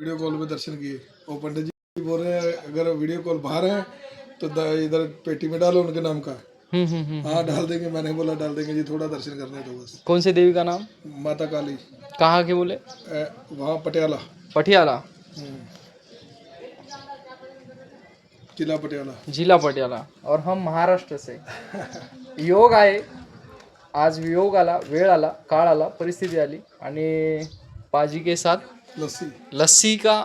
Video call पे दर्शन किए और पंडित जी बोल रहे हैं अगर वीडियो कॉल बाहर है तो इधर पेटी में डालो उनके नाम का। हाँ डाल देंगे, मैंने बोला डाल देंगे जी, थोड़ा दर्शन करने दो बस। कौन से देवी का नाम? माता काली। कहाँ के बोले? वहाँ पटियाला। पटियाला, जिला पटियाला। जिला पटियाला। और हम महाराष्ट्र से। योग आहे, आज योग आला, वेळ आला, काळ आला, परिस्थिती आली आणि पाजी के साथ लस्सी लस्सी का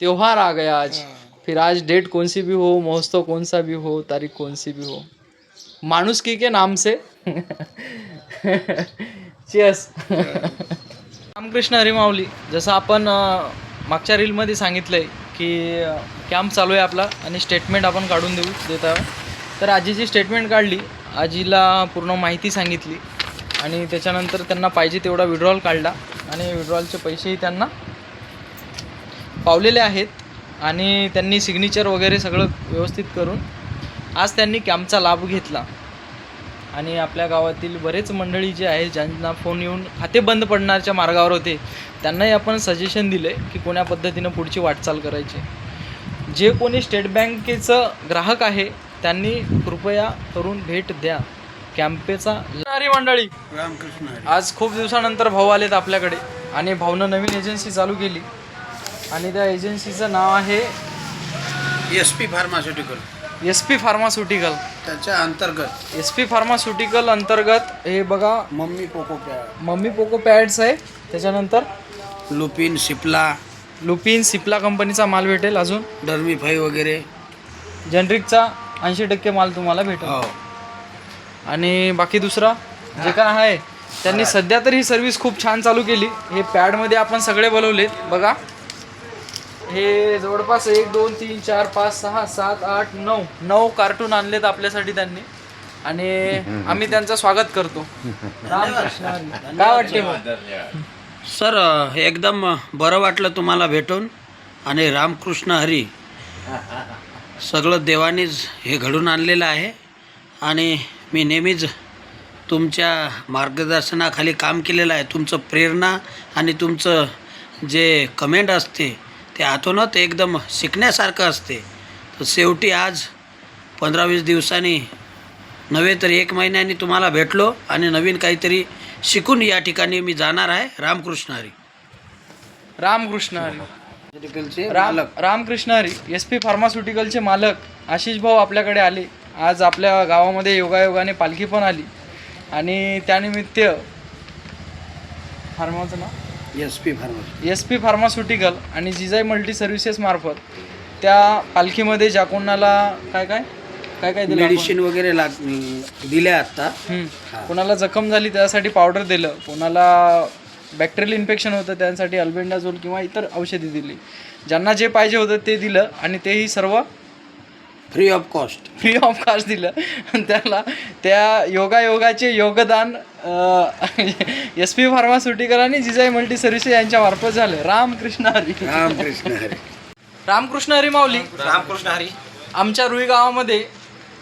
त्योहार आ गया आज। फिर आज डेट कौन सी भी हो, महोत्सव कौन सा भी हो, तारीख कौन सी भी हो, माणुसकी के नाम से चेस। रामकृष्ण हरी माऊली। जसं आपण मागच्या रीलमध्ये सांगितलंय की कॅम्प चालू आहे आपला आणि स्टेटमेंट आपण काढून देत आहोत। तर आजीची स्टेटमेंट काढली, आजीला पूर्ण माहिती सांगितली आणि त्याच्यानंतर त्यांना पाहिजे तेवढा विड्रॉल काढला आणि विड्रॉलचे पैसेही त्यांना पावलेले आहेत आणि त्यांनी सिग्नेचर वगैरे सगळं व्यवस्थित करून आज त्यांनी कॅम्पचा लाभ घेतला। आणि आपल्या गावातील बरेच मंडळी जे आहे ज्यांना फोन येऊन खाते बंद पडण्याच्या मार्गावर होते त्यांनाही आपण सजेशन दिले की कोण्या पद्धतीनं पुढची वाटचाल करायची। जे कोणी स्टेट बँकेचं ग्राहक आहे त्यांनी कृपया करून भेट द्या कॅम्पेचा। हरी मंडळी, रामकृष्ण। आज खूप दिवसानंतर भाऊ आलेत आपल्याकडे आणि भाऊनं नवीन एजन्सी चालू केली आणि त्या एजन्सीचं नाव आहे SP फार्मास्युटिकल। SP pharmaceutical. त्याच्या अंतर्गत SP फार्मास्युटिकल अंतर्गत हे बघा mummy Poco pad, mummy Poco pads आहे, त्याच्यानंतर लुपिन, सिप्ला, लुपिन, सिप्ला कंपनीचा माल भेटेल, अजून डर्मीफाई वगैरे जनरिकचा 80% माल तुम्हाला भेटेल। हो। आणि बाकी दुसरा जे काय आहे त्यांनी सध्या तर ही सर्व्हिस खूप छान चालू केली। हे पॅडमध्ये आपण सगळे बोलवलेत बघा, हे जवळपास 1 2 3 4 5 6 7 8 9 कार्टून आणलेत आपल्यासाठी त्यांनी आणि आम्ही त्यांचं स्वागत करतो। रामकृष्ण हरी। काय वाटते मग? सर एकदम बरं वाटलं तुम्हाला भेटून आणि रामकृष्ण हरी सगळं देवानीच हे घडून आणलेलं आहे आणि मी नेहमीच तुमच्या मार्गदर्शनाखाली काम केलेलं आहे। तुमचं प्रेरणा आणि तुमचं जे कमेंट असते ते आतोनात एकदम शिकण्यासारखं असते। तर शेवटी आज 15-20 दिवसांनी नव्हे तर 1 महिन्यानी तुम्हाला भेटलो आणि नवीन काहीतरी शिकून या ठिकाणी मी जाणार आहे। रामकृष्ण हरी। रामकृष्ण हरी। रामकृष्ण हरी। SP फार्मास्युटिकलचे मालक आशिष भाऊ आपल्याकडे आले। आज आपल्या गावामध्ये योगायोगाने पालखी पण आली आणि त्यानिमित्त फार्माचं नाव SP फार्मास्युटिकल आणि जिजाई मल्टी सर्व्हिसेस मार्फत त्या पालखीमध्ये ज्या कोणाला काय दिलं, मेडिसिन वगैरे दिले आता। कोणाला जखम झाली त्यासाठी पावडर दिलं, कोणाला बॅक्टेरियल इन्फेक्शन होतं त्यासाठी अल्बेंडाझोल किंवा इतर औषधी दिली, ज्यांना जे पाहिजे होतं ते दिलं आणि तेही सर्व फ्री ऑफ कॉस्ट दिलं। त्याला त्या योगाचे योगदान SP फार्मास्युटिकल आणि जिजाई मल्टी सर्व्हिसेस यांच्या मार्फत झालं। रामकृष्ण हरी। रामकृष्ण हरी माऊली। रामकृष्ण हरी। आमच्या रुई गावामध्ये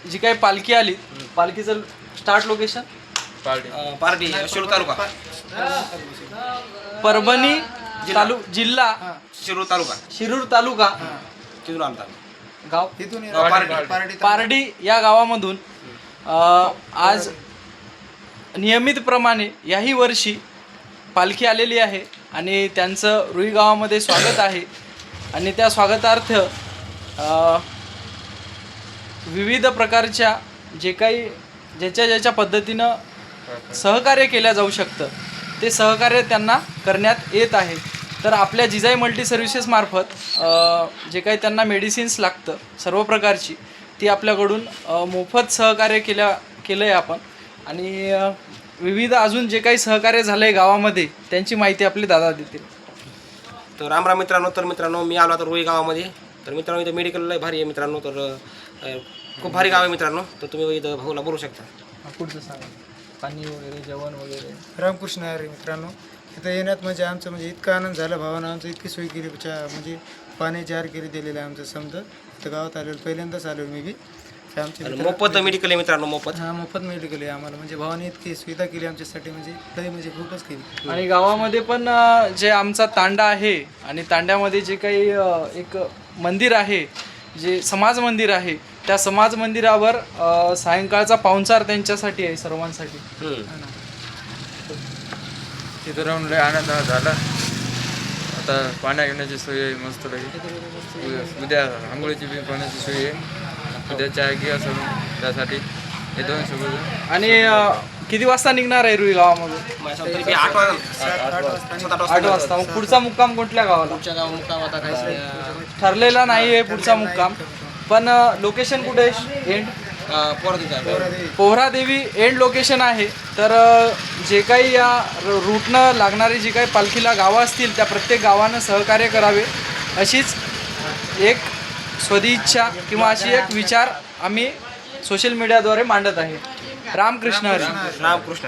जी काही पालखी आली, पालखीचं स्टार्ट लोकेशन पार्टी शिरूर तालुका, परभणी जिल्हा शिरूर तालुका गाव पारडी या गावामधून आज नियमितप्रमाणे याही वर्षी पालखी आलेली आहे आणि त्यांचं रुई गावामध्ये स्वागत आहे आणि त्या स्वागतार्थ विविध प्रकारच्या जे काही ज्याच्या पद्धतीनं सहकार्य केल्या जाऊ शकतं ते सहकार्य त्यांना करण्यात येत आहे। तर आपल्या जिजाई मल्टी सर्व्हिसेस मार्फत जे काही त्यांना मेडिसिन्स लागतं सर्व प्रकारची ती आपल्याकडून मोफत सहकार्य केलं आहे आपण आणि विविध अजून जे काही सहकार्य झालं आहे गावामध्ये त्यांची माहिती आपले दादा देतील। तर राम मित्रांनो, मी आलो आता रोई गावामध्ये। तर मित्रांनो इथं मेडिकल लय भारी आहे मित्रांनो, तर खूप भारी गाव आहे मित्रांनो। तर तुम्ही इथं भाऊला बोलू शकता। पुढचं सांगा, पाणी वगैरे जेवण वगैरे। रामकृष्ण हरी मित्रांनो, इथं येण्यात म्हणजे आमचं म्हणजे इतका आनंद झाला, भावानं आमचं इतकी सोय केली, म्हणजे पाणी जार केली दिलेलं आहे आमचं समजा। इथं गावात आलेलं पहिल्यांदाच आलो मी बी। आमचे आणि मोफत मेडिकल आहे मित्रांनो, मोफत. हा मोफत मेडिकल आहे आम्हाला, म्हणजे भावाने इतकी सुविधा केली आमच्यासाठी, म्हणजे लई म्हणजे खूपच केली. आणि गावामध्ये पण जे आमचा तांडा आहे आणि तांड्यामध्ये जे काही एक मंदिर आहे, जे समाज मंदिर आहे, त्या समाज मंदिरावर सायंकाळचा पाहुणचार त्यांच्यासाठी आहे, सर्वांसाठी. तिथं राहून लय आनंद झाला. आता पाण्या घेण्याची सोय आहे मस्त लगे. उद्या आंघोळीची बी पाण्याची सोय आहे. उद्या चाय घ्या सगळं, त्यासाठी हे दोन सोबत. आणि किती वाजता निघणार आहे रुई गावामधून? तरी बी 8 वाजता 8 वाजता. मग पुढचा मुक्काम कुठल्या गावाला? मुक्काम आता काय ठरलेला नाही आहे पुढचा मुक्काम, पण लोकेशन कुठे आहे? एंड पोहरादेवी एंड लोकेशन आहे. तर जे काही या रूटनं लागणारी जी काही पालखीला गावं असतील, त्या प्रत्येक गावानं सहकार्य करावे, अशीच एक सदिच्छा किंवा अशी एक विचार आम्ही सोशल मीडियाद्वारे मांडत आहे. रामकृष्ण हरी. रामकृष्ण.